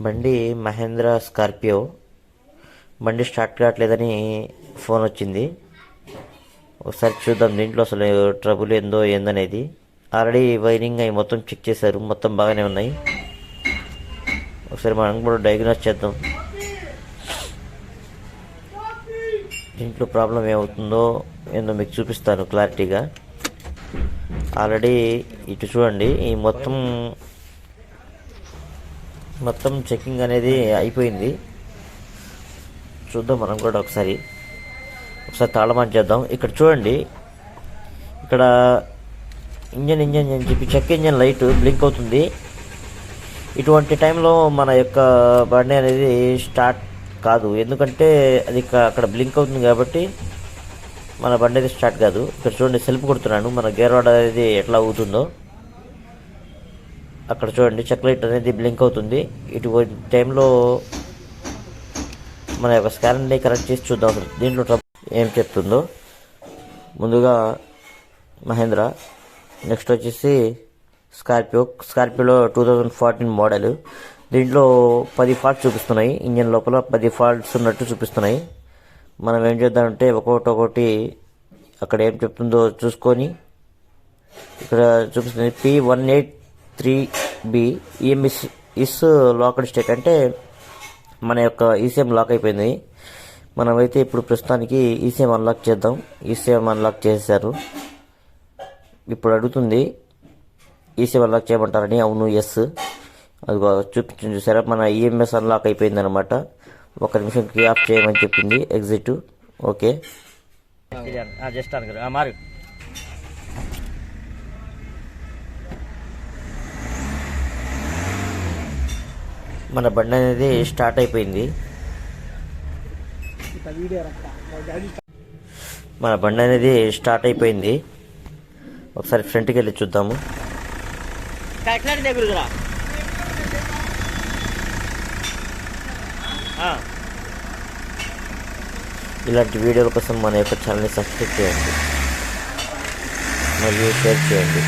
బండి మహేంద్ర స్కార్పియో. బండి start కావట్లేదని phone వచ్చింది. ఒకసారి చూద్దాం దీంట్లో అసలు ట్రబుల్ ఏందనేది. ఆల్రెడీ వైరింగ్ అవి మొత్తం చెక్ చేశారు, మొత్తం బాగానే ఉన్నాయి. ఒకసారి మనం కూడా డయాగ్నోస్ చేద్దాం దీంట్లో ప్రాబ్లం ఏమవుతుందో ఏందో మీకు చూపిస్తాను క్లారిటీగా. ఆల్రెడీ ఇటు చూడండి, ఈ మొత్తం చెకింగ్ అనేది అయిపోయింది. చూద్దాం మనం కూడా ఒకసారి తాళమాన్ చేద్దాం. ఇక్కడ చూడండి, ఇక్కడ ఇంజన్ అని చెప్పి చెక్ ఇంజన్ లైట్ బ్లింక్ అవుతుంది. ఇటువంటి టైంలో మన యొక్క బండి అనేది స్టార్ట్ కాదు, ఎందుకంటే అది అక్కడ బ్లింక్ అవుతుంది కాబట్టి మన బండి అనేది స్టార్ట్ కాదు. ఇక్కడ చూడండి, సెల్ఫ్ కొడుతున్నాను, మన గేర్ రాడ్ అనేది ఎట్లా అవుతుందో అక్కడ చూడండి, చెక్ లైట్ అనేది బ్లింక్ అవుతుంది. ఇటువంటి టైంలో మన యొక్క స్కానర్ని కరెక్ట్ చేసి చూద్దాం దీంట్లో ఏం చెప్తుందో. ముందుగా మహేంద్ర, నెక్స్ట్ వచ్చేసి స్కార్పియోలో 2014 మోడల్. దీంట్లో 10 ఫాల్ట్స్ చూపిస్తున్నాయి, ఇంజన్ లోపల 10 ఫాల్ట్స్ ఉన్నట్టు చూపిస్తున్నాయి. మనం ఏం చేద్దామంటే ఒక్కొక్కటి అక్కడ ఏం చెప్తుందో చూసుకొని, ఇక్కడ చూపిస్తుంది P183B EMS is locked state, అంటే మన యొక్క ఈసీఎం లాక్ అయిపోయింది. మనమైతే ఇప్పుడు ప్రస్తుతానికి ఈసీఎం అన్లాక్ చేద్దాం. ఈసీఎం అన్లాక్ చేశారు. ఇప్పుడు అడుగుతుంది ఈసీఎం అన్లాక్ చేయమంటారని. అవును, ఎస్. అది చూపించింది చూసారా, మన ఈఎంఎస్ అన్లాక్ అయిపోయింది అనమాట. 1 నిమిషం కీ ఆఫ్ చేయమని చెప్పింది. ఎగ్జిట్. ఓకే, జస్ట్ మారు. మన బండి అనేది స్టార్ట్ అయిపోయింది. ఒకసారి ఫ్రంట్కి వెళ్ళి చూద్దాము. ఇలాంటి వీడియోల కోసం మన యొక్క ఛానల్ని సబ్స్క్రైబ్ చేయండి మరియు షేర్ చేయండి.